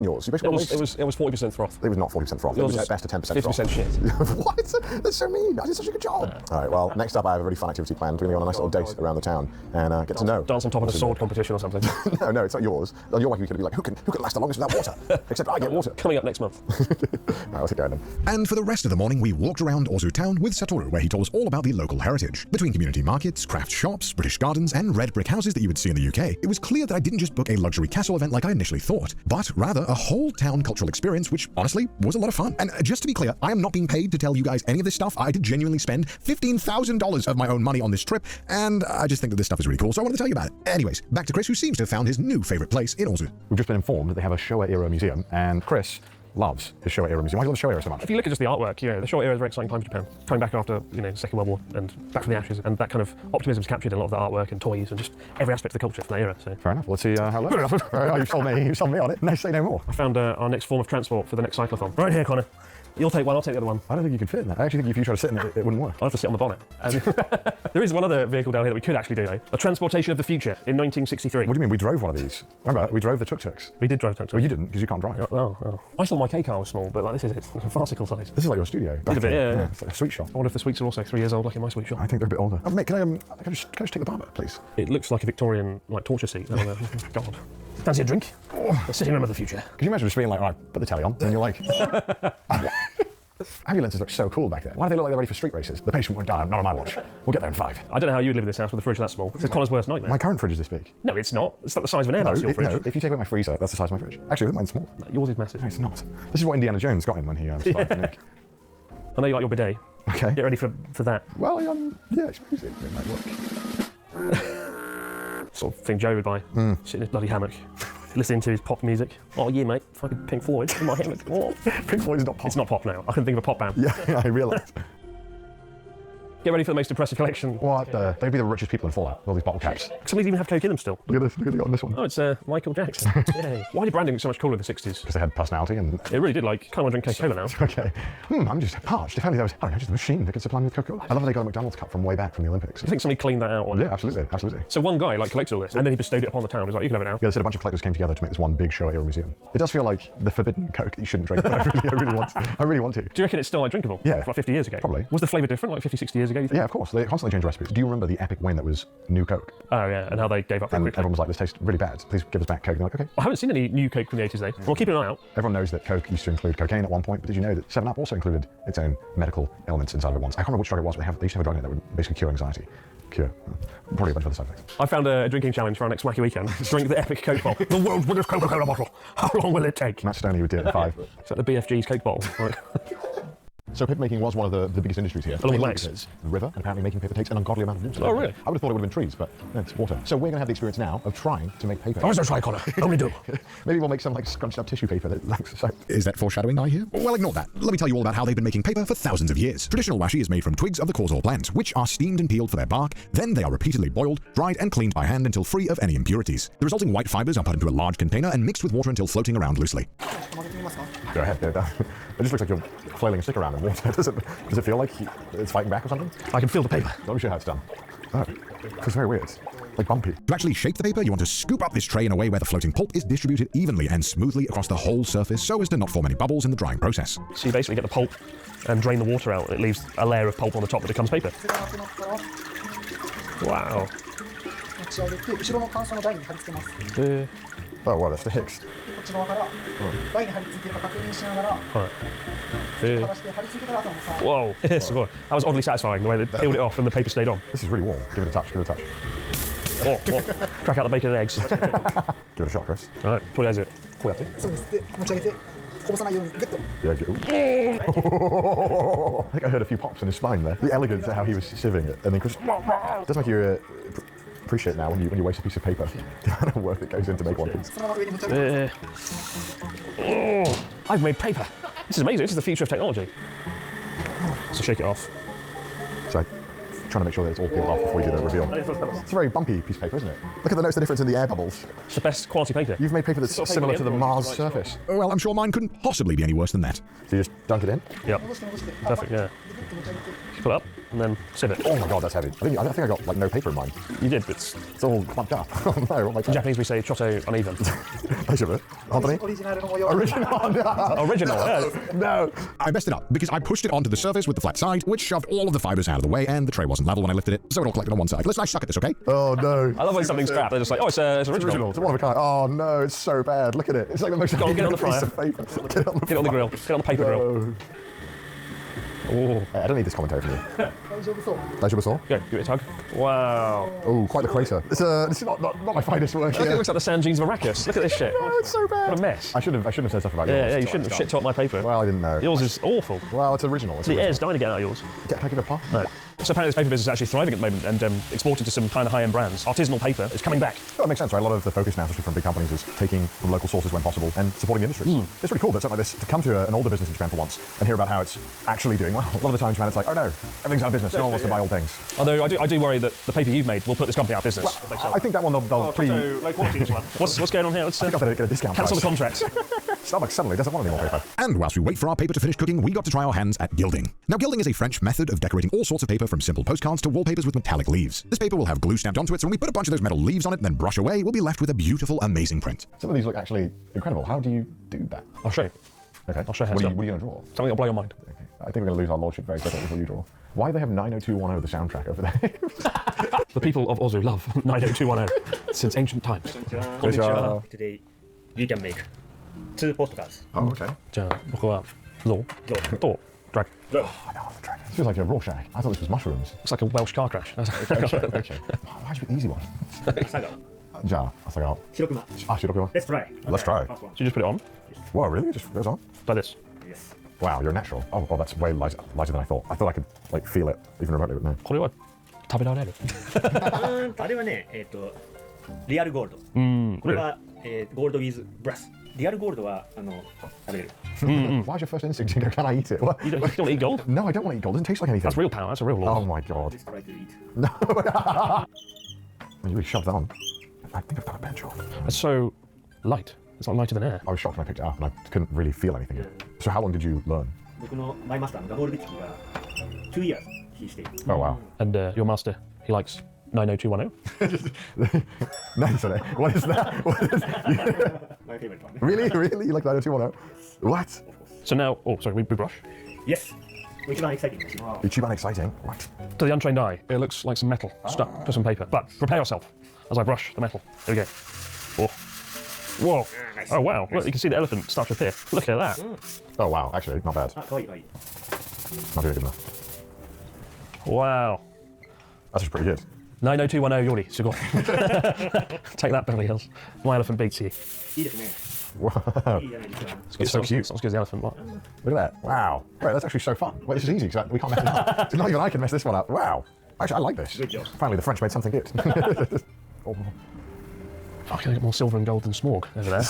yours. You basically it was 40% froth. It was not 40% froth. It was at best a 10% froth. 50% shit. What? That's so mean. I did such a good job. All right, well, next up I have a really fun activity planned. We're going to go on a nice little date around the town and get to know. Dance on top of a sword competition or something. No, it's not yours. On your way, you're going to be like, who can last the longest without water? Except I get water. Coming up next month. All right, let's get going then. And for the rest of the morning, we walked around Ozu town with Satoru, where he told us all about the local heritage. Between community markets, craft shops, British gardens, and red brick houses that you would see in the UK, it was clear that I didn't just book a luxury castle event like I initially thought, but rather a whole town cultural experience, which honestly was a lot of fun. And just to be clear, I am not being paid to tell you guys any of this stuff. I did genuinely spend $15,000 of my own money on this trip, and I just think that this stuff is really cool, so I wanted to tell you about it. Anyways, back to Chris, who seems to have found his new favorite place in Ozu. We've just been informed that they have a Showa-era museum, and Chris loves his Showa-era museum. Why do you love the Showa-era so much? If you look at just the artwork, the Showa era is a very exciting time for Japan. Coming back after, Second World War and back from the ashes, and that kind of optimism is captured in a lot of the artwork and toys and just every aspect of the culture from that era. So. Fair enough. Let's see how it looks. You sold me on it. No, say no more. I found our next form of transport for the next cyclothon. Right here, Connor. You'll take one, I'll take the other one. I don't think you could fit in that. I actually think if you try to sit in it, it wouldn't work. I'll have to sit on the bonnet. There is one other vehicle down here that we could actually do, though. A transportation of the future in 1963. What do you mean? We drove one of these. Remember, we drove the tuk-tuks. We did drive tuk-tuks. Well, you didn't, because you can't drive. Oh. I thought my K car was small, but this is it. It's a farcical size. This is like your studio. Yeah. It's like a sweet shop. I wonder if the sweets are also 3 years old, like in my sweet shop. I think they're a bit older. Oh, mate, can I just take the bar back, please? It looks like a Victorian, torture seat. God. Fancy a drink? The sitting room of the future. Could you imagine just being like, all right, put the telly on, and you're like... Ambulances look so cool back then. Why do they look like they're ready for street races? The patient won't die, not on my watch. We'll get there in 5. I don't know how you'd live in this house with a fridge that small. It's Connor's worst nightmare. My current fridge is this big. No, it's not. It's not the size of an airbus, your fridge. No, if you take away my freezer, that's the size of my fridge. Actually, mine's small. Yours is massive. No, it's not. This is what Indiana Jones got in when he survived the Nick. I know you like your bidet. Okay. Get ready for that. Well, yeah, I suppose it might work. Sort of thing Joe would buy. Sit in his bloody hammock. Listening to his pop music. Oh yeah, mate, fucking Pink Floyd in my hammock. Oh. Pink Floyd is not pop. It's not pop now. I couldn't think of a pop band. Yeah, I realise. Get ready for the most impressive collection. What the? They'd be the richest people in Fallout, all these bottle caps. Some of these even have coke in them still. Look at this, look at they got on this one. Oh, it's Michael Jackson. Yay. Why did branding look so much cooler in the 60s? Because they had personality and... It really did, kind of want to drink Coca-Cola now. Okay. I'm just parched. If only there was, I don't know, just a machine that could supply me with Coca-Cola. I love how they got a McDonald's cup from way back from the Olympics. I think somebody cleaned that out. Yeah, absolutely. So one guy collected all this, and then he bestowed it upon the town. He was like, you can have it now. Yeah, they said a bunch of collectors came together to make this one big Showa-era museum. It does feel like the forbidden Coke that you shouldn't drink, but I really want to. Do you reckon it's still drinkable? Yeah. Like 50 years ago? Probably. Was the flavour different, like 50, 60 years ago, you think? Yeah, of course. They constantly change recipes. Do you remember the epic win that was new Coke? Oh yeah, and how they gave up very quickly. Everyone was like, this tastes really bad. Please give us back Coke. And they're like, okay. I haven't seen any new Coke from the 80s though. Well, keep an eye out. Everyone knows that Coke used to include cocaine at one point, but did you know that 7-Up also included its own medical elements inside of it once? I can't remember which drug it was, but they used to have a drug in it that would basically cure anxiety. Probably a bunch of other side effects. I found a drinking challenge for our next wacky weekend. Drink the epic Coke bottle. The world's biggest Coca-Cola bottle. How long will it take? Matt Stoney would do it in 5. Is that the BFG's Coke bottle? Right. So paper making was one of the biggest industries here. Along with wax. The river, and apparently making paper takes an ungodly amount of water. Oh, really? I would have thought it would have been trees, but no, it's water. So we're going to have the experience now of trying to make paper. I was no try, Connor. Only do. Maybe we'll make some scrunched up tissue paper that looks so... Is that foreshadowing, I hear? Well, ignore that. Let me tell you all about how they've been making paper for thousands of years. Traditional washi is made from twigs of the korzol plant, which are steamed and peeled for their bark. Then they are repeatedly boiled, dried, and cleaned by hand until free of any impurities. The resulting white fibers are put into a large container and mixed with water until floating around loosely. Go ahead, it just looks like you're flailing a stick around in water. Does it feel like it's fighting back or something? I can feel the paper. Let me show you how it's done. Oh, it's very weird. Like bumpy. To actually shape the paper, you want to scoop up this tray in a way where the floating pulp is distributed evenly and smoothly across the whole surface so as to not form any bubbles in the drying process. So you basically get the pulp and drain the water out. It leaves a layer of pulp on the top that becomes paper. Wow. Oh, wow, that's the Hicks. Whoa. That was oddly satisfying, the way they peeled it off and the paper stayed on. This is really warm. Give it a touch, give it a touch. Crack out the bacon and eggs. Give it a shot, Chris. Alright, pull it out. Yeah, I think I heard a few pops in his spine there. The elegance of how he was sieving it. And then Chris... It does make you appreciate now when you waste a piece of paper the amount of work that goes in to make one piece. I've made paper. This is amazing. This is the future of technology. So shake it off. So trying to make sure that it's all peeled off before you do the reveal. It's a very bumpy piece of paper, isn't it? Look at the notice the difference in the air bubbles. It's the best quality paper. You've made paper that's Sort of similar paper to the the Mars Android surface. Oh, well, I'm sure mine couldn't possibly be any worse than that. So you just dunk it in? Yep. Perfect, yeah. Pull it up and then sieve it. Oh my god, that's heavy. I think I got like no paper in mine. You did, but It's all clumped up. Oh no, what in Japanese we say choto uneven. Anthony? Original. No. Original, yeah. No. I messed it up because I pushed it onto the surface with the flat side, which shoved all of the fibers out of the way, and the tray wasn't level when I lifted it, so it all collected on one side. Listen, I suck at this, okay? Oh no. I love when something's scrapped. They're just like, oh, it's original. It's one of a kind. Oh no, it's so bad. Look at it. It's like the most Go on, get it on the piece fryer. of paper. Get it on the Get it on the grill. Get it on the paper grill. No. Oh. I don't need this commentary from you. Pleasure before. Go, give it a tug. Wow. Oh, quite the crater. This is not my finest work Look, here. it looks like the Sand Jeans of Arrakis. Look at this shit. Oh, it's so bad. What a mess. I shouldn't have said stuff about yours. Yeah, you shouldn't have shit-talked my paper. Well, I didn't know. Yours is awful. Well, it's original. It's The original. air's dying to get out of yours. Can I give it a pop? No. So apparently this paper business is actually thriving at the moment and exporting to some kind of high-end brands. Artisanal paper is coming back. That makes sense, right? A lot of the focus now, especially from big companies, is taking from local sources when possible and supporting the industry. It's really cool that something like this, to come to an older business in Japan for once and hear about how it's actually doing well. A lot of the time, Japan, it's like, oh no, everything's out of business. No one wants to buy old things. Although I do worry that the paper you've made will put this company out of business. I think that one they'll pretty. low quality, this one. What's going on here? Let's I think I'll get a discount cancel the price. contract. Starbucks suddenly doesn't want any more paper. And whilst we wait for our paper to finish cooking, we got to try our hands at gilding. Now, gilding is a French method of decorating all sorts of paper, from simple postcards to wallpapers with metallic leaves. This paper will have glue stamped onto it, so when we put a bunch of those metal leaves on it and then brush away, we'll be left with a beautiful, amazing print. Some of these look actually incredible. How do you do that? I'll show you. Okay. I'll show you how What it's are done. you going to draw? Something that'll blow your mind. Okay. I think we're going to lose our lordship very quickly before you draw. Why do they have 90210 the soundtrack over there? The people of Ozu love 90210 since ancient times. Konnichiwa. Today, we can make 2 postcards. Oh, okay. じゃあ僕はローとドラッグ。 I know the dragon. This feels like a Rorschach. I thought this was mushrooms. Looks like a Welsh car crash. Okay. Why'd you pick the easy one? 佐賀 Ja, I think I'll. 白熊 Let's Let's try. Let's try. First one. So you just put it on Whoa, really? It just goes on? like this. Yes. Wow, you're a natural. Oh, that's way lighter than I thought. I thought I could like feel it even remotely, but no. これは食べられる。あれはね、リアルゴールド。これは、ゴールド with ブラス。リアルゴールドは食べれる。 Why's your first instinct to go, can I eat it? What? You don't eat gold? No, I don't want to eat gold. It doesn't taste like anything. That's real power. That's a real law. Oh my god. Let's try to eat. No. You really shoved that on. I think I've got a bench off. It's so light. It's not lighter than air. I was shocked when I picked it up and I couldn't really feel anything. So how long did you learn? 僕のマイマスターのガボールビッキーが2 years he stayed. Oh wow. And your master, he likes 90210. No, sorry. What is that? What is My favorite one. Really? Really? You like 90210? What? So now, oh, sorry, we brush. Yes. 一番 exciting です。 Ichiban exciting. What? To the untrained eye, it looks like some metal stuck to some paper. But prepare yourself as I brush the metal. Here we go. Whoa. Whoa. Nice. Oh, wow. Look, you can see the elephant start to appear. Look at that. Oh wow, actually, not bad. あ、かわいいかわいい。 Not doing good enough. Wow. That's just pretty good. 90210 Yori, sugoi. Take that, Beverly Hills. My elephant beats you. いいですね。 Wow. いいじゃないですか。 It's so cute. It's not as good as the elephant. What? Look at that. Wow. Right, that's actually so fun. Wait, this is easy because we can't mess it up. Not even I can mess this one up. Wow. Actually, I like this. Good job. Finally, the French made something good. Oh, Oh, can I get more silver and gold than Smorg over there?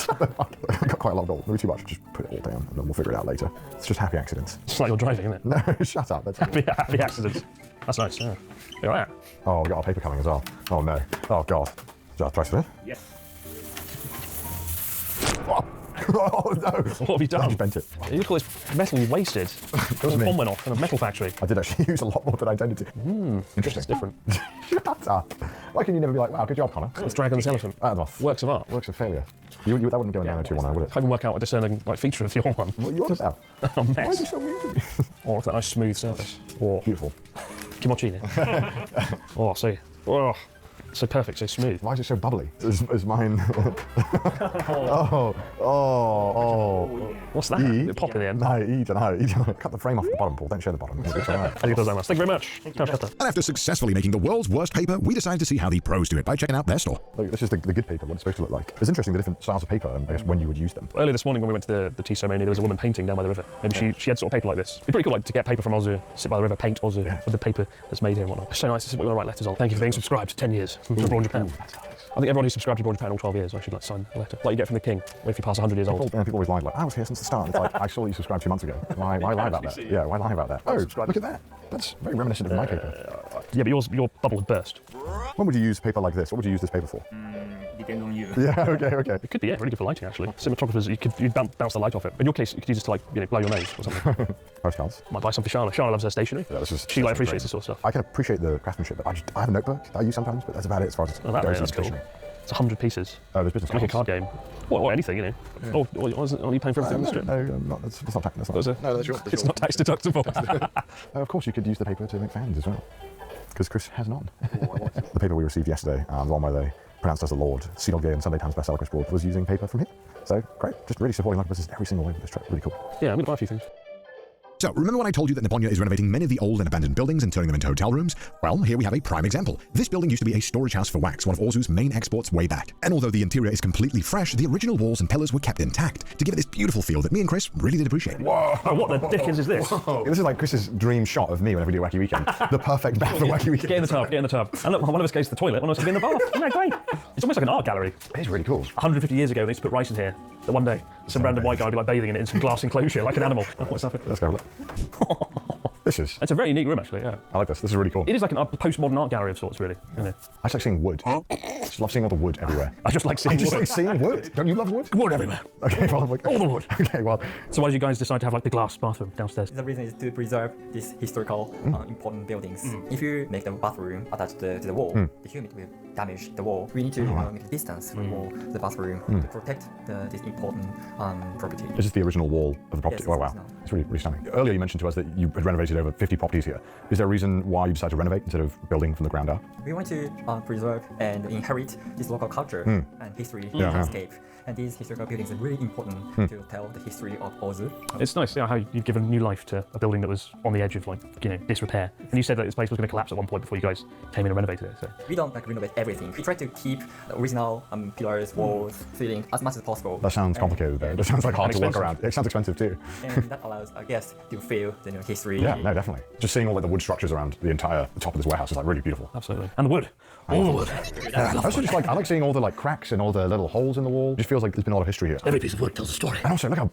I got quite a lot of gold. Maybe too much. Just put it all down and then we'll figure it out later. It's just happy accidents. It's like you're driving, isn't it? No, shut up. That's Happy accidents. That's nice, yeah. Look at that. Oh, we got our paper coming as well. Oh no. Oh god. Just try to Yes. Oh no. What have you I done? just bent it. You look at all this metal you wasted. was The me. bomb went off in a metal factory. I did actually use a lot more than I intended to. Interesting. It's different. Shut up. Why can you never be like, wow, good job, Connor? Let's drag on this elephant. Off. Works of art. Works of failure. That wouldn't go in 90210, would it? Can't even work out a discerning feature of your one. What are you on about? A Why is mess. it so weird? Oh, look at that nice smooth surface. Oh, Beautiful. kimochi ne. Oh, see. Oh, so perfect, so smooth. Why is it so bubbly? Is mine? Oh. What's that? E? Pop in the end. No, no. Cut the frame off the bottom, Paul. Don't show the bottom. It's all right. Thank you very much. And after successfully making the world's worst paper, we decided to see how the pros do it by checking out their store. Look, this is the good paper, what it's supposed to look like. It's interesting, the different styles of paper and I guess when you would use them. Earlier this morning when we went to the tea ceremony, there was a woman painting down by the river. Maybe she had sort of paper like this. It'd be pretty cool like, to get paper from Ozu, sit by the river, paint Ozu with the paper that's made here and whatnot. It's so nice, this is what you want to write letters on. Thank you for being subscribed 10 years from Abroad Japan. I think everyone who's subscribed to Abroad Japan all 12 years, I should like sign a letter. Like you get from the king, if you pass 100 years old. People always lie like, I was here since the start. It's like, I saw you subscribed 2 months ago. Why lie about that? Yeah, why lie about that? Oh, look at that. That's very reminiscent of my paper. Yeah, but your bubble had burst. When would you use paper like this? What would you use this paper for? Depends on you. Yeah, okay. It could be, yeah, really good for lighting actually. Cinematographers, you bounce the light off it. In your case, you could use this to like, blow your nose or something. Postcards. Might buy some for Charlotte. Charlotte loves her stationery. Yeah, this is. She like appreciates this sort of stuff. I can appreciate the craftsmanship, but I have a notebook that I use sometimes, but that's about it as far as Oh, that goes man, that's cool. stationery. It's 100 pieces. Oh, there's business Make a cards. card game. Or anything, you know. Or are you paying for everything in the strip? No, not, that's not tax. No, that's yours. It's not tax deductible. Of course, you could use the paper to make fans as well, because Chris has none. The paper we received yesterday, the one where they pronounced us the Lord, Seagull Gay and Sunday Times bestseller Chris Broad, was using paper from here. So great, just really supporting local business every single way with this trip. Really cool. Yeah, I'm going to buy a few things. So, remember when I told you that Niponya is renovating many of the old and abandoned buildings and turning them into hotel rooms? Well, here we have a prime example. This building used to be a storage house for wax, one of Orzu's main exports way back. And although the interior is completely fresh, the original walls and pillars were kept intact to give it this beautiful feel that me and Chris really did appreciate. Whoa, what the dickens is this? This is like Chris's dream shot of me whenever we do Wacky Weekend. The perfect bath for Wacky Weekend. Get in the tub. And look, one of us goes to the toilet, one of us can be in the bath. Isn't that great? It's almost like an art gallery. It's really cool. 150 years ago, they used to put rice in here. That one day, some random white guy would be like bathing in it in some glass enclosure, like an animal. Oh, what's happening? Let's go. This is. It's a very neat room, actually, yeah. I like this. This is really cool. It is like a postmodern art gallery of sorts, really, isn't it? I just like seeing wood. I just love seeing all the wood everywhere. I just like seeing I just wood. like seeing wood. Don't you love wood? Wood everywhere. Okay, well, All the wood. Okay, well. So why did you guys decide to have like the glass bathroom downstairs? The reason is to preserve these historical important buildings. If you make the bathroom attached to the wall, the humidity will damage the wall. We need to make a distance from the bathroom to protect this important property. This is the original wall of the property. Yes, Oh, wow. original. It's really, really stunning. Earlier you mentioned to us that you had renovated over 50 properties here. Is there a reason why you decided to renovate instead of building from the ground up? We want to preserve and inherit this local culture and history Yeah. landscape. And these historical buildings are really important to tell the history of Ozu. It's nice, how you've given new life to a building that was on the edge of disrepair. And you said that this place was going to collapse at one point before you guys came in and renovated it. So. We don't renovate everything. We try to keep the original pillars, walls, ceiling as much as possible. That sounds complicated though. That sounds like hard to work around. It sounds expensive too. And that allows our guests to feel the history. Yeah, no, definitely. Just seeing all the wood structures around the top of this warehouse is like really beautiful. Absolutely. And the wood. All the wood. I also just I like seeing all the cracks and all the little holes in the wall. It just feels like there's been a lot of history here. Every piece of wood tells a story. And also, look how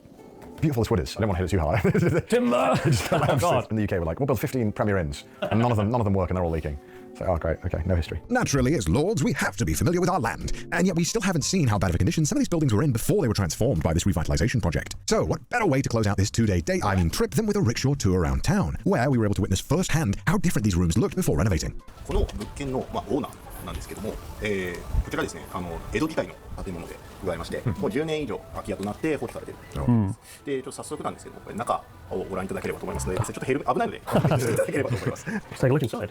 beautiful this wood is. I don't want to hit it too hard. Timber! Oh, God. In the UK, we're like, we'll build 15 Premier Inns, and none of them work, and they're all leaking. So, oh, great, okay, no history. Naturally, as lords, we have to be familiar with our land, and yet we still haven't seen how bad of a condition some of these buildings were in before they were transformed by this revitalization project. So, what better way to close out this two-day trip than with a rickshaw tour around town, where we were able to witness firsthand how different these rooms looked before renovating. この物件の、オーナーなんですけども、こちらですね、江戸時代の建物でございまして、もう10年以上空き家となって放棄されているということです。で、ちょっと早速なんですけども、これ中をご覧いただければと思いますので、ちょっと危ないのでご覧いただければと思います。 Let's take a look inside.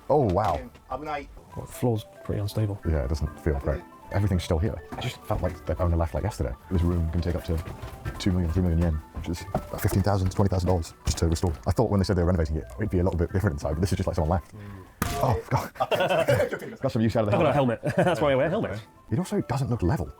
Oh, wow. 危ない。 The floor's pretty unstable. Yeah, it doesn't feel great. Everything's still here. I just felt like they've only left like yesterday. This room can take up to 2 million, 3 million yen, which is about $15,000 to $20,000 just to restore. I thought when they said they were renovating it, it'd be a little bit different inside, but this is just like someone left. Oh, God. Got some use out of the I've got a helmet. helmet. That's why I wear helmets. It also doesn't look level.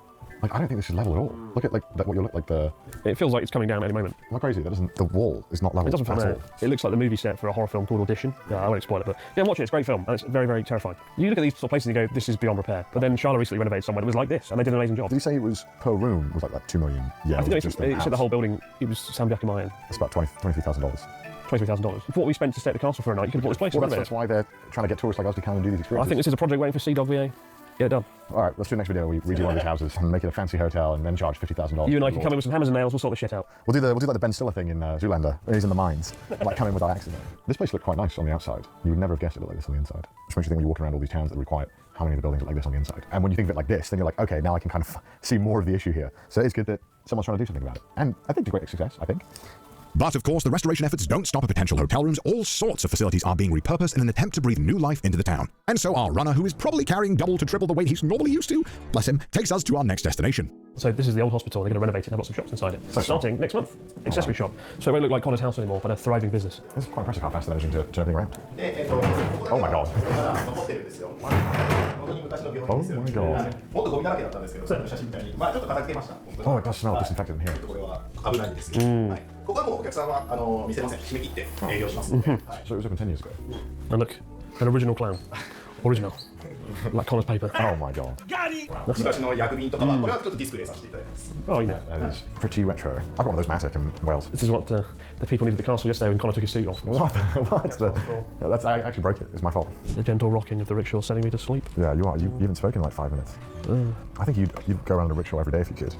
Like, I don't think this is level at all. Look at what you look like the... It feels like it's coming down at any moment. Am I crazy? The wall is not level It doesn't feel at right. all. It looks like the movie set for a horror film called Audition. Yeah, I won't spoil it, but yeah, watch it. It's a great film, and it's very, very terrifying. You look at these sort of places and you go, this is beyond repair. But then Charlotte recently renovated somewhere that was like this, and they did an amazing job. Did you say it was per room was like 2 million? Yeah, I think just it said the whole building, it was Sambyaki Mayan. It's about $23,000. $23,000. For what we spent to stay at the castle for a night, you could have bought this place. Well, that's why they're trying to get tourists like us to come and do these experiences. I think this is a project waiting for CDOG VA. Get it done. All right, let's do the next video. We redo one of these houses and make it a fancy hotel and then charge $50,000. You and I can come in with some hammers and nails, we'll sort the shit out. We'll do like the Ben Stiller thing in Zoolander, when he's in the mines, like come in without accident. This place looked quite nice on the outside. You would never have guessed it looked like this on the inside. Which makes you think when you walk around all these towns that are really quiet, how many of the buildings are like this on the inside? And when you think of it like this, then you're like, okay, now I can kind of see more of the issue here. So it's good that someone's trying to do something about it. And I think it's a great success, I think. But of course, the restoration efforts don't stop at potential hotel rooms. All sorts of facilities are being repurposed in an attempt to breathe new life into the town. And so our runner, who is probably carrying double to triple the weight he's normally used to, bless him, takes us to our next destination. So this is the old hospital, they're going to renovate it and have lots of shops inside it. Starting next month, accessory shop. So it won't look like Connor's house anymore, but a thriving business. It's quite impressive how fast they're managing to turn everything around. Oh my god. 残ってるんですよ。本当に昔の病院ですよ。 Oh my god. もっとゴミだらけだったんですけど、その写真みたいに、ちょっと片付けました。 Oh, it does smell disinfectant in here. これは危ないんですけど、はい。ここはもうお客さんは見せません。締め切って営業しますので。はい。 So it was open 10 years ago. And look, an original clown. Original. Like Connor's paper. Oh my god. 昔の薬品とかは、これはちょっとディスプレイさせていただきます。Oh, you know. That is pretty retro. I've got one of those Matic in Wales. This is what the people needed at the castle yesterday when Connor took his suit off. What? I actually broke it. It's my fault. The gentle rocking of the rickshaw setting me to sleep. Yeah, you are. You haven't spoken in like 5 minutes. I think you'd go around in a rickshaw every day if you could.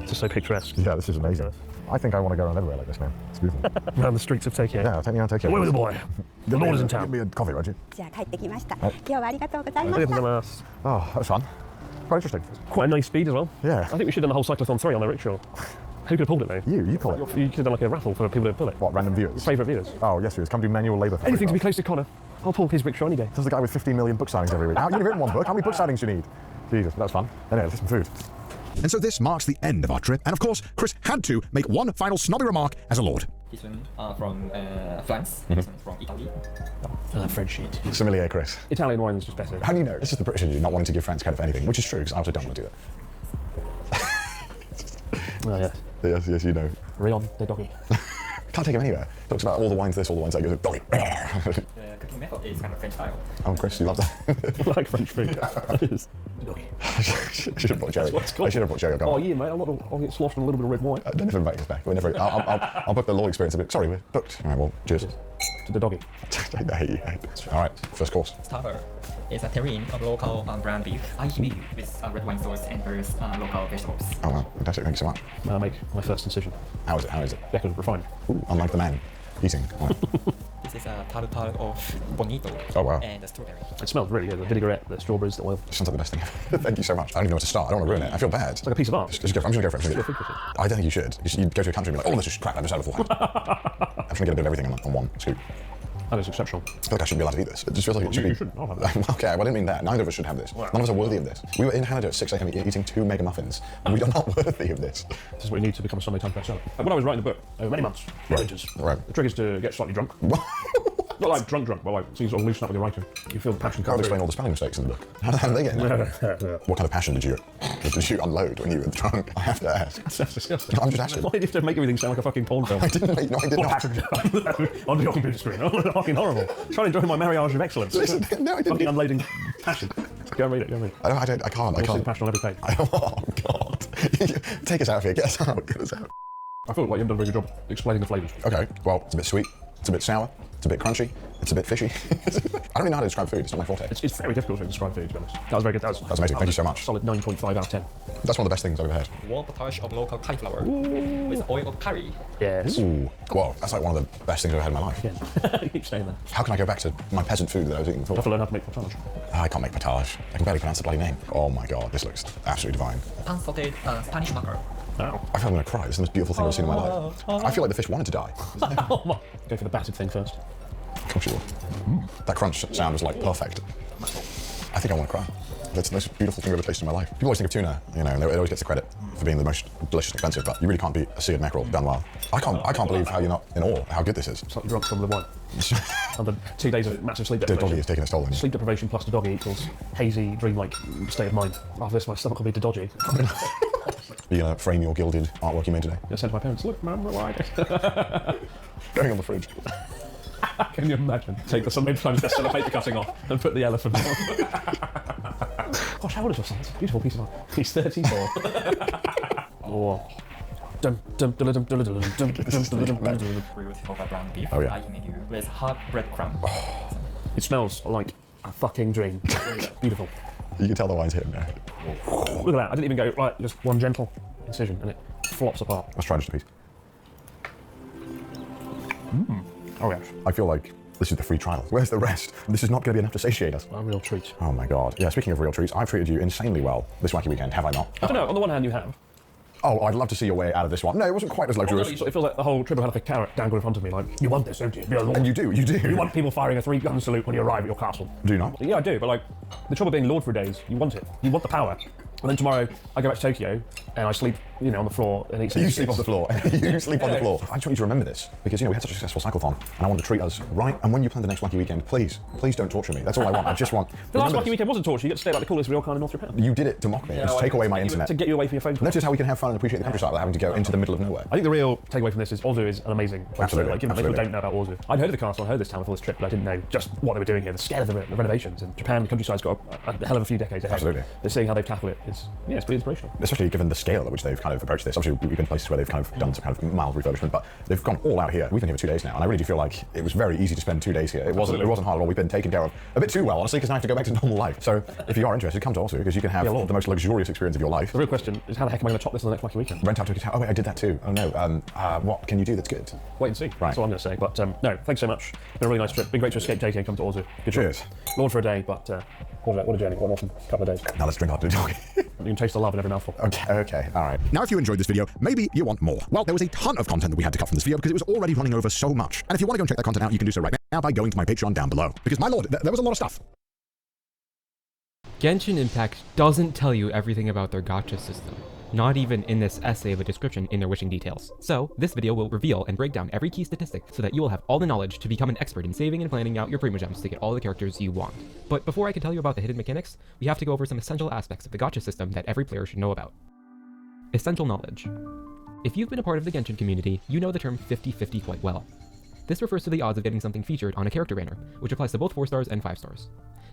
It's just so picturesque. Yeah, this is amazing. I think I want to go around everywhere like this, man. It's beautiful. Around the streets of Tokyo. Yeah, take me around Tokyo. Where was the boy? The Lord is in town. Give me a coffee, won't you? じゃあ帰ってきました。今日はありがとうございました。 Oh, that was fun. Quite interesting. Quite a nice speed as well. Yeah. I think we should have done the whole cyclothon 3 on the rickshaw. Who could have pulled it though? You pull it. You could have done like a raffle for people to pull it. What, random viewers? Favourite viewers. Oh, yes, viewers. Come do manual labour. Anything to be close to Connor. I'll pull his rickshaw any day. There's the guy with 15 million book signings every week. You've written one book. How many book signings do you need? Jesus, that's fun. Anyway, let's get some food. And so this marks the end of our trip, and of course, Chris had to make one final snobby remark as a lord. This one from France, this one from Italy. French shit. Sommelier, Chris. Italian wine's just better. How do you know? It's just the British in you not wanting to give France credit for anything, which is true, because I also don't want to do that. Oh yeah. Yes, you know. Rion, the doggy. Can't take him anywhere. Talks about all the wines this, all the wines that. Goes, doggy. The cooking method is kind of French style. Oh, Chris, you love that. I like French food. Doggy. I should have brought Jerry. What's it called? I should have brought Jerry. Oh yeah, mate. I'll get sloshed in a little bit of red wine. Don't ever invite us back. I'll book the law experience a bit. Sorry, we're booked. All right, well, cheers. To the doggy. I hate you. All right, first course. Starter is a terrine of local ground beef, ahimiri, with red wine sauce and various local vegetables. Oh, well, fantastic. Thank you so much. May I make my first incision? How is it? How is it? Decadent, refined. Ooh, unlike the man eating. Right. This is a tartar of bonito Oh, wow. and a strawberry. It smells really good. The vinaigrette, the strawberries, the oil. Sounds like the best thing ever. Thank you so much. I don't even know where to start. I don't want to ruin it. I feel bad. It's like a piece of art. I'm just going to go for it. Feel free to. I don't think you should. You'd go to a country and be like, oh, this is crap. I just had a full hand. I'm trying to get a bit of everything on one scoop. That is exceptional. I feel like I shouldn't be allowed to eat this. It just feels like it should You be. shouldn't. I'll have that. Okay, well, I didn't mean that. Neither of us should have this. None of us are worthy of this. We were in Canada at 6 a.m. eating 2 mega muffins, and we are not worthy of this. This is what you need to become a Sunday Times bestseller. When I was writing the book over many months, writers, Right. the trick is to get slightly drunk. Not like drunk, but like so you sort of loosen up with your writing. You feel the passion Can't come explain through. all the spelling mistakes in the book. How did they get in there? What kind of passion did you unload when you were drunk? I have to ask. That's disgusting. I'm just asking. Why do you have to make everything sound like a fucking porn film? I didn't make. No, I did not. On the computer screen. Oh, fucking horrible. Trying to enjoy my marriage of excellence. Listen, no, I didn't. Fucking unloading passion. Go and read it. Go and read it. I can't. I can't. Passion on every page. Oh God! Take us out of here. Get us out. Get us out. I feel like you haven't done a very good job explaining the flavours. Okay. Well, it's a bit sweet. It's a bit sour. It's a bit crunchy. It's a bit fishy. I don't really know how to describe food. It's not my forte. It's very difficult to describe food, to be honest. That was very good. That That's amazing. Thank you so much. Solid 9.5 out of 10. That's one of the best things I've ever had. Warm potage of local cauliflower with oil of curry. Yes. Ooh. Well, that's like one of the best things I've ever had in my life. Again. You keep saying that. How can I go back to my peasant food that I was eating I have before? to learn how to make potage. I can't make potage. I can barely pronounce the bloody name. Oh my God, this looks absolutely divine. Pan sauteed Spanish mackerel. Ow. I feel I'm going to cry. This is the most beautiful thing I've seen in my life. I feel like the fish wanted to die. Oh my. Go for the battered thing first. Of course you will. That crunch sound was like perfect. I think I want to cry. That's the most beautiful thing I've ever tasted in my life. People always think of tuna, you know, and it always gets the credit for being the most delicious and expensive, but you really can't beat a seared mackerel done well. I can't believe how you're not in awe how good this is. Slightly drunk from the wine. Under 2 days of massive sleep The deprivation. doggy is taking its toll on you. Sleep deprivation plus the doggy equals hazy, dreamlike state of mind. After this, my stomach will be the dodgy. Are you going to frame your gilded artwork you made today? I said to my parents, look, Mum, why? Going on the fridge. Can you imagine? Take the Sunday Times bestseller paper cutting off and put the elephant on. Gosh, how old is your son? It's a beautiful piece of art. He's 34. Oh. Brewed over ground beef. Oh, yeah. Ahimiri with hard breadcrumb. It smells like a fucking dream. Beautiful. You can tell the wine's hitting there. Look at that. I didn't even go, right, just one gentle incision and it flops apart. Let's try just a piece. Oh, yeah. I feel like this is the free trial. Where's the rest? This is not going to be enough to satiate us. A real treat. Oh my God. Yeah, speaking of real treats, I've treated you insanely well this wacky weekend, have I not? I don't know, on the one hand you have. Oh, I'd love to see your way out of this one. No, it wasn't quite as luxurious. It feels like the whole trip I had like a carrot dangled in front of me, like, you want this, don't you? And you do. You want people firing a 3-gun salute when you arrive at your castle. Do you not? Yeah, I do, but like, the trouble being Lord for a day is you want it. You want the power. And then tomorrow, I go back to Tokyo, and I sleep, you know, on the floor and eat some You sleep on the floor. You sleep on the floor. I just want you to remember this, because, you know, we had such a successful cyclothon, and I want to treat us right. And when you plan the next wacky weekend, please don't torture me. That's all I want. I just want... The last remember wacky this. weekend wasn't torture. You got to stay like the coolest ryokan in North Japan. You did it to mock me. Just take away my internet. To get you away from your phone. Notice how we can have fun and appreciate the countryside without having to go into the middle of nowhere. I think the real takeaway from this is Ozu is an amazing place. Absolutely, Like, given that people don't know about Ozu. I'd heard of the castle, I'd heard of this town before this trip, but I didn't know just what they were doing here, the scale of the renovations. And Japan, the countryside's got a hell of a few decades ahead. Absolutely. But seeing how they've tackled it is, yeah, it's pretty inspirational. Especially given the scale at which they've kind kind of approached this. Obviously, we've been places where they've kind of done some kind of mild refurbishment, but they've gone all out here. We've been here for 2 days now, and I really do feel like it was very easy to spend 2 days here. It wasn't hard at all. We've been taken care of a bit too well, honestly, because now I have to go back to normal life. So if you are interested, come to Osu, because you can have the most luxurious experience of your life. The real question is, how the heck am I going to top this on the next lucky weekend? Rent out a guitar. Oh wait, I did that too. Oh no. What can you do that's good? Wait and see. Right. That's all I'm going to say. But no, thanks so much. Been a really nice trip. Been great to escape dating and come to Osu. Good Cheers. Lord for a day, but what a journey. What an awesome couple of days. Now let's drink after talking. You can taste the love in every mouthful. Okay, all right. Now, if you enjoyed this video, maybe you want more. Well, there was a ton of content that we had to cut from this video because it was already running over so much. And if you want to go and check that content out, you can do so right now by going to my Patreon down below. Because my lord, there was a lot of stuff. Genshin Impact doesn't tell you everything about their gacha system. Not even in this essay of a description in their wishing details. So, this video will reveal and break down every key statistic so that you will have all the knowledge to become an expert in saving and planning out your primogems to get all the characters you want. But before I can tell you about the hidden mechanics, we have to go over some essential aspects of the gacha system that every player should know about. Essential knowledge. If you've been a part of the Genshin community, you know the term 50-50 quite well. This refers to the odds of getting something featured on a character banner, which applies to both 4 stars and 5 stars.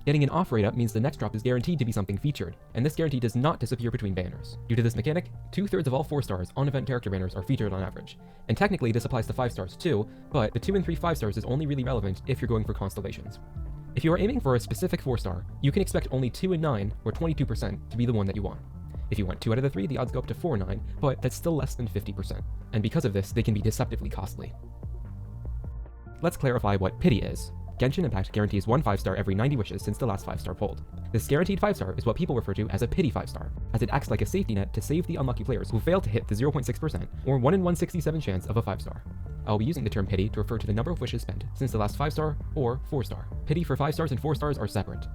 Getting an off rate up means the next drop is guaranteed to be something featured, and this guarantee does not disappear between banners. Due to this mechanic, 2/3 of all 4 stars on-event character banners are featured on average. And technically this applies to 5 stars too, but the 2 and 3 5 stars is only really relevant if you're going for constellations. If you are aiming for a specific 4 star, you can expect only 2 and 9, or 22%, to be the one that you want. If you want 2 out of the 3, the odds go up to 4 and 9, but that's still less than 50%. And because of this, they can be deceptively costly. Let's clarify what pity is. Genshin Impact guarantees 1 5-star every 90 wishes since the last 5-star pulled. This guaranteed 5-star is what people refer to as a pity 5-star, as it acts like a safety net to save the unlucky players who fail to hit the 0.6% or 1 in 167 chance of a 5-star. I'll be using the term pity to refer to the number of wishes spent since the last 5-star or 4-star. Pity for 5 stars and 4 stars are separate.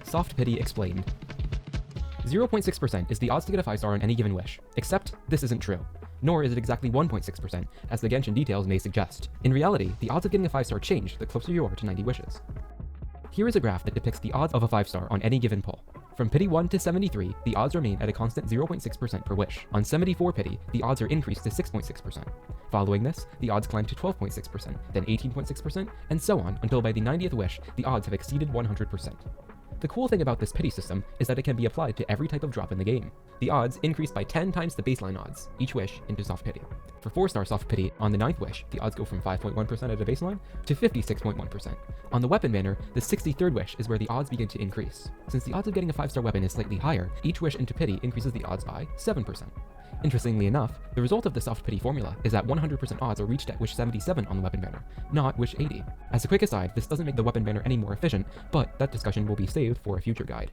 Soft pity explained. 0.6% is the odds to get a 5-star on any given wish, except this isn't true. Nor is it exactly 1.6%, as the Genshin details may suggest. In reality, the odds of getting a 5-star change the closer you are to 90 wishes. Here is a graph that depicts the odds of a 5-star on any given pull. From pity 1 to 73, the odds remain at a constant 0.6% per wish. On 74 pity, the odds are increased to 6.6%. Following this, the odds climb to 12.6%, then 18.6%, and so on until by the 90th wish, the odds have exceeded 100%. The cool thing about this pity system is that it can be applied to every type of drop in the game. The odds increase by 10 times the baseline odds, each wish, into soft pity. For 4-star soft pity, on the 9th wish, the odds go from 5.1% at a baseline to 56.1%. On the weapon banner, the 63rd wish is where the odds begin to increase. Since the odds of getting a 5-star weapon is slightly higher, each wish into pity increases the odds by 7%. Interestingly enough, the result of the soft pity formula is that 100% odds are reached at wish 77 on the weapon banner, not wish 80. As a quick aside, this doesn't make the weapon banner any more efficient, but that discussion will be saved for a future guide.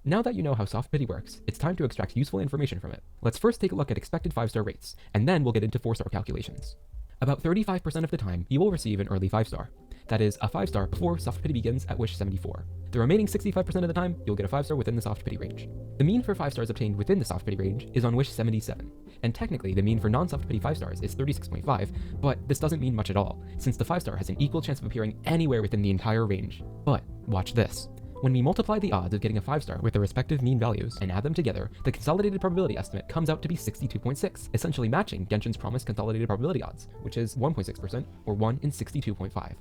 Now that you know how soft pity works, it's time to extract useful information from it. Let's first take a look at expected 5-star rates, and then we'll get into 4-star calculations. About 35% of the time, you will receive an early 5-star. That is, a 5-star before soft pity begins at wish 74. The remaining 65% of the time, you'll get a 5-star within the soft pity range. The mean for 5 stars obtained within the soft pity range is on wish 77. And technically, the mean for non-soft pity 5 stars is 36.5, but this doesn't mean much at all, since the 5-star has an equal chance of appearing anywhere within the entire range. But, watch this. When we multiply the odds of getting a 5-star with their respective mean values and add them together, the consolidated probability estimate comes out to be 62.6, essentially matching Genshin's promised consolidated probability odds, which is 1.6% or 1 in 62.5.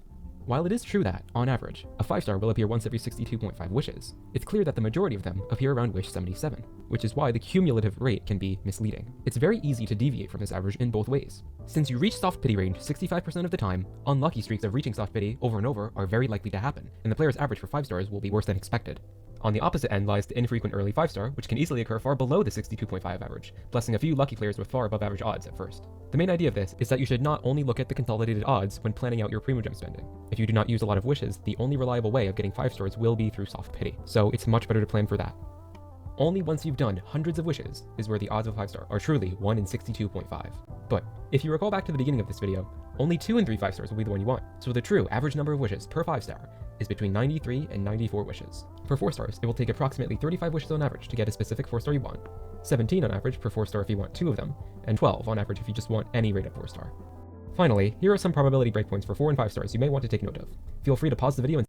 While it is true that, on average, a 5-star will appear once every 62.5 wishes, it's clear that the majority of them appear around wish 77, which is why the cumulative rate can be misleading. It's very easy to deviate from this average in both ways. Since you reach soft pity range 65% of the time, unlucky streaks of reaching soft pity over and over are very likely to happen, and the player's average for 5 stars will be worse than expected. On the opposite end lies the infrequent early 5-star, which can easily occur far below the 62.5 average, blessing a few lucky players with far above average odds at first. The main idea of this is that you should not only look at the consolidated odds when planning out your primogem spending. If you do not use a lot of wishes, the only reliable way of getting 5 stars will be through soft pity, so it's much better to plan for that. Only once you've done hundreds of wishes is where the odds of a 5-star are truly 1 in 62.5. But if you recall back to the beginning of this video, only 2 and 3 5-stars will be the one you want, so the true average number of wishes per 5-star is between 93 and 94 wishes. For 4 stars, it will take approximately 35 wishes on average to get a specific 4-star you want, 17 on average per 4-star if you want 2 of them, and 12 on average if you just want any rated 4-star. Finally, here are some probability breakpoints for 4 and 5 stars you may want to take note of. Feel free to pause the video and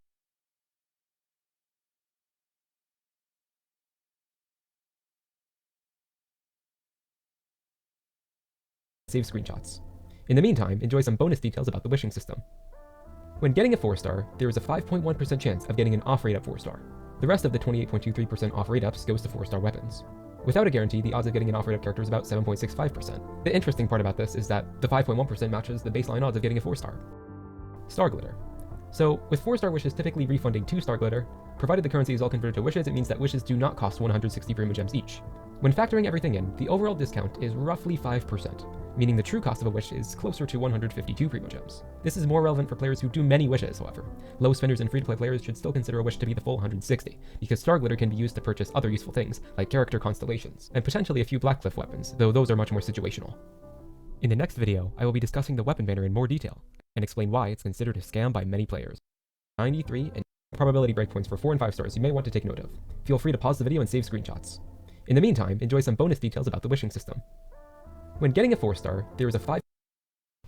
save screenshots. In the meantime, enjoy some bonus details about the wishing system. When getting a 4-star, there is a 5.1% chance of getting an off rate up 4-star. The rest of the 28.23% off rate ups goes to 4-star weapons. Without a guarantee, the odds of getting an off rate up character is about 7.65%. The interesting part about this is that the 5.1% matches the baseline odds of getting a 4-star. Star Glitter. So, with 4-star wishes typically refunding 2-star glitter, provided the currency is all converted to wishes, it means that wishes do not cost 160 Primo Gems each. When factoring everything in, the overall discount is roughly 5%, meaning the true cost of a wish is closer to 152 Primo Gems. This is more relevant for players who do many wishes, however. Low spenders and free-to-play players should still consider a wish to be the full 160, because Star Glitter can be used to purchase other useful things, like character constellations, and potentially a few Blackcliff weapons, though those are much more situational. In the next video, I will be discussing the weapon banner in more detail, and explain why it's considered a scam by many players. 93 and probability breakpoints for 4 and 5 stars you may want to take note of. Feel free to pause the video and save screenshots. In the meantime, enjoy some bonus details about the wishing system. When getting a 4-star, there is a 5...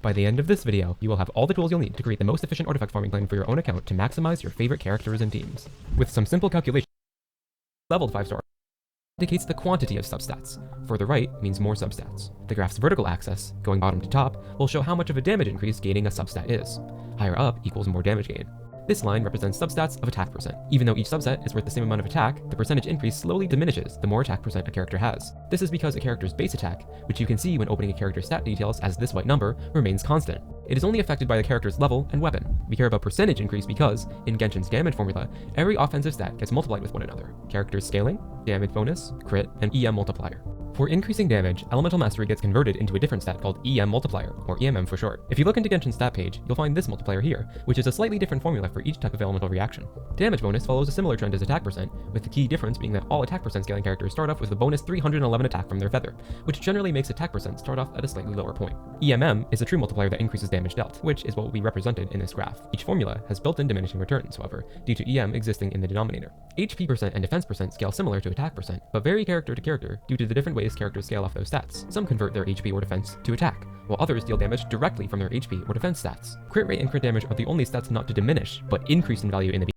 By the end of this video, you will have all the tools you'll need to create the most efficient artifact farming plan for your own account to maximize your favorite characters and teams. With some simple calculations, leveled 5-star indicates the quantity of substats. Further right means more substats. The graph's vertical axis, going bottom to top, will show how much of a damage increase gaining a substat is. Higher up equals more damage gain. This line represents substats of attack percent. Even though each subset is worth the same amount of attack, the percentage increase slowly diminishes the more attack percent a character has. This is because a character's base attack, which you can see when opening a character's stat details as this white number, remains constant. It is only affected by the character's level and weapon. We care about percentage increase because, in Genshin's damage formula, every offensive stat gets multiplied with one another. Characters scaling, damage bonus, crit, and EM multiplier. For increasing damage, Elemental Mastery gets converted into a different stat called EM multiplier, or EMM for short. If you look into Genshin's stat page, you'll find this multiplier here, which is a slightly different formula for each type of elemental reaction. Damage bonus follows a similar trend as attack percent, with the key difference being that all attack percent scaling characters start off with a bonus 311 attack from their feather, which generally makes attack percent start off at a slightly lower point. EMM is a true multiplier that increases damage dealt, which is what will be represented in this graph. Each formula has built-in diminishing returns, however, due to EM existing in the denominator. HP percent and defense percent scale similar to attack percent, but vary character to character due to the different ways characters scale off those stats. Some convert their HP or defense to attack, while others deal damage directly from their HP or defense stats. Crit rate and crit damage are the only stats not to diminish, but increase in value in the